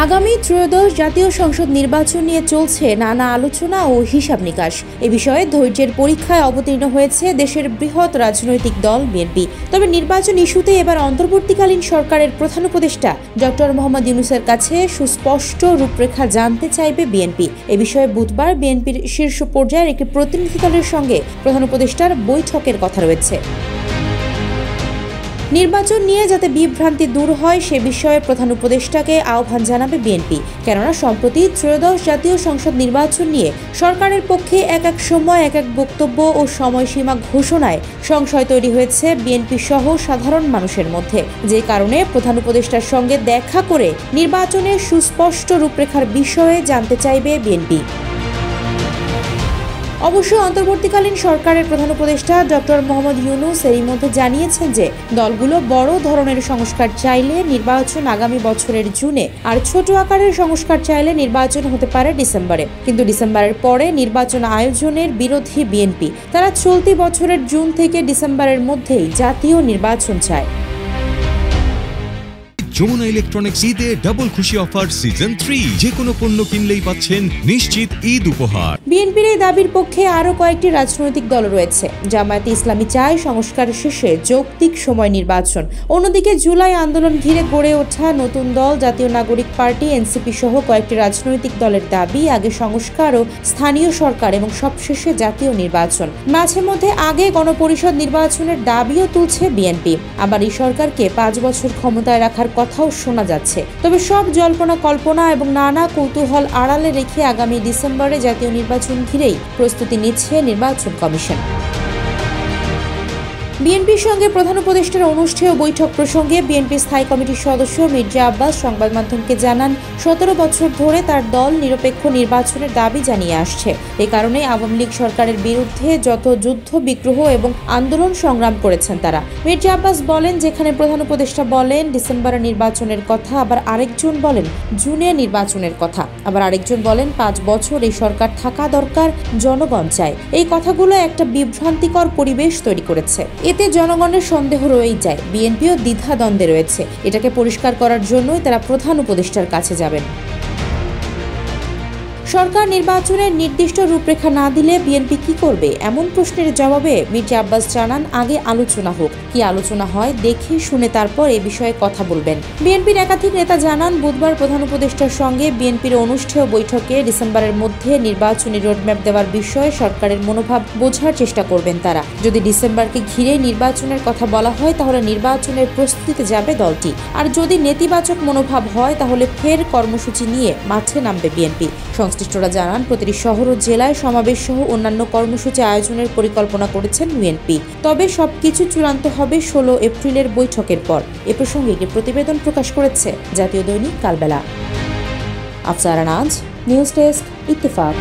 আগামী ত্রয়োদশ জাতীয় সংসদ নির্বাচন নিয়ে চলছে নানা আলোচনা ও হিসাব নিকাশ। এ বিষয়ে ধৈর্যের পরীক্ষায় অবতীর্ণ হয়েছে দেশের বৃহৎ রাজনৈতিক দল বিএনপি। তবে নির্বাচন ইস্যুতে এবার অন্তর্বর্তীকালীন সরকারের প্রধান উপদেষ্টা ডক্টর মোহাম্মদ ইউনূসের কাছে সুস্পষ্ট রূপরেখা জানতে চাইবে বিএনপি। এ বিষয়ে বুধবার বিএনপির শীর্ষ পর্যায়ের একটি প্রতিনিধি দলের সঙ্গে প্রধান উপদেষ্টার বৈঠকের কথা রয়েছে। নির্বাচন নিয়ে যাতে বিভ্রান্তি দূর হয় সে বিষয়ে প্রধান উপদেষ্টাকে আহ্বান জানাবে বিএনপি। কেননা সম্প্রতি ত্রয়োদশ জাতীয় সংসদ নির্বাচন নিয়ে সরকারের পক্ষে এক এক সময় এক এক বক্তব্য ও সময়সীমা ঘোষণায় সংশয় তৈরি হয়েছে বিএনপি সহ সাধারণ মানুষের মধ্যে। যে কারণে প্রধান উপদেষ্টার সঙ্গে দেখা করে নির্বাচনের সুস্পষ্ট রূপরেখার বিষয়ে জানতে চাইবে বিএনপি। অবশ্য অন্তর্বর্তীকালীন সরকারের প্রধান উপদেষ্টা ডক্টর মোহাম্মদ ইউনূস এরই মধ্যে জানিয়েছেন যে দলগুলো বড় ধরনের সংস্কার চাইলে নির্বাচন আগামী বছরের জুনে, আর ছোট আকারের সংস্কার চাইলে নির্বাচন হতে পারে ডিসেম্বরে। কিন্তু ডিসেম্বরের পরে নির্বাচন আয়োজনের বিরোধী বিএনপি। তারা চলতি বছরের জুন থেকে ডিসেম্বরের মধ্যেই জাতীয় নির্বাচন চায়। যমুনা ইলেকট্রনিক্স ঈদে ডাবল খুশি অফার সিজন 3, যে কোনো পণ্য কিনলেই পাচ্ছেন নিশ্চিত ঈদ উপহার। বিএনপির এই দাবির পক্ষে আরও কয়েকটি রাজনৈতিক দল রয়েছে। জামায়াতে ইসলামী চায় সংস্কার শেষে যৌক্তিক সময় নির্বাচন। অন্যদিকে জুলাই আন্দোলন ঘিরে গড়ে ওঠা নতুন দল জাতীয় নাগরিক পার্টি এনসিপি সহ কয়েকটি রাজনৈতিক দলের দাবি আগে সংস্কার ও স্থানীয় সরকার এবং সবশেষে জাতীয় নির্বাচন। মাঝে মধ্যে আগে গণপরিষদ নির্বাচনের দাবিও তুলছে বিএনপি। আবার এই সরকারকে 5 বছর ক্ষমতায় রাখার কথাও শোনা যাচ্ছে। তবে সব জল্পনা কল্পনা এবং নানা কৌতূহল আড়ালে রেখে আগামী ডিসেম্বরে জাতীয় নির্বাচন ঘিরেই প্রস্তুতি নিচ্ছে নির্বাচন কমিশন। বিএনপির সঙ্গে প্রধান উপদেষ্টার অনুষ্ঠেয় বৈঠক প্রসঙ্গে বিএনপি স্থায়ী কমিটির সদস্য মির্জা আব্বাস সংবাদ মাধ্যমকে জানান, 17 বছর ধরে তার দল নিরপেক্ষ নির্বাচনের দাবি জানিয়ে আসছে। এ কারণে আওয়ামী লীগ সরকারের বিরুদ্ধে যত যুদ্ধ বিগ্রহ এবং আন্দোলন সংগ্রাম করেছেন তারা। মির্জা আব্বাস বলেন, যেখানে প্রধান উপদেষ্টা বলেন ডিসেম্বরে নির্বাচনের কথা, আবার আরেকজন বলেন জুনে নির্বাচনের কথা, আবার আরেকজন বলেন 5 বছর এই সরকার থাকা দরকার, জনগণ চায়। এই কথাগুলো একটা বিভ্রান্তিকর পরিবেশ তৈরি করেছে। এতে জনগণের সন্দেহ রয়েই যায়। বিএনপিও দ্বিধাদ্বন্দ্বে রয়েছে। এটাকে পরিষ্কার করার জন্যই তারা প্রধান উপদেষ্টার কাছে যাবেন। সরকার নির্বাচনের নির্দিষ্ট রূপরেখা না দিলে বিএনপি কি করবে, এমন প্রশ্নের জবাবে মির্জা আব্বাস জানান, আগে আলোচনা হোক। কি আলোচনা হয় দেখে শুনে তারপর এ বিষয়ে কথা বলবেন। বিএনপির একাধিক নেতা জানান, বুধবার প্রধান উপদেষ্টার সঙ্গে বিএনপির অনুষ্ঠেয় বৈঠকে ডিসেম্বরের মধ্যে নির্বাচনী রোডম্যাপ দেওয়ার বিষয়ে সরকারের মনোভাব বোঝার চেষ্টা করবেন তারা। যদি ডিসেম্বরকে ঘিরে নির্বাচনের কথা বলা হয় তাহলে নির্বাচনের প্রস্তুতিতে যাবে দলটি। আর যদি নেতিবাচক মনোভাব হয় তাহলে ফের কর্মসূচি নিয়ে মাঠে নামবে বিএনপি। সংশ্লিষ্টরা জানান, প্রতিটি শহর ও জেলায় সমাবেশ সহ অন্যান্য কর্মসূচি আয়োজনের পরিকল্পনা করেছেন বিএনপি। তবে সবকিছু চূড়ান্ত হবে 16 এপ্রিলের বৈঠকের পর। এ প্রসঙ্গে একটি প্রতিবেদন প্রকাশ করেছে জাতীয় দৈনিক কালবেলা। আফসারা নাজ, নিউজ ডেস্ক, ইত্তেফাক।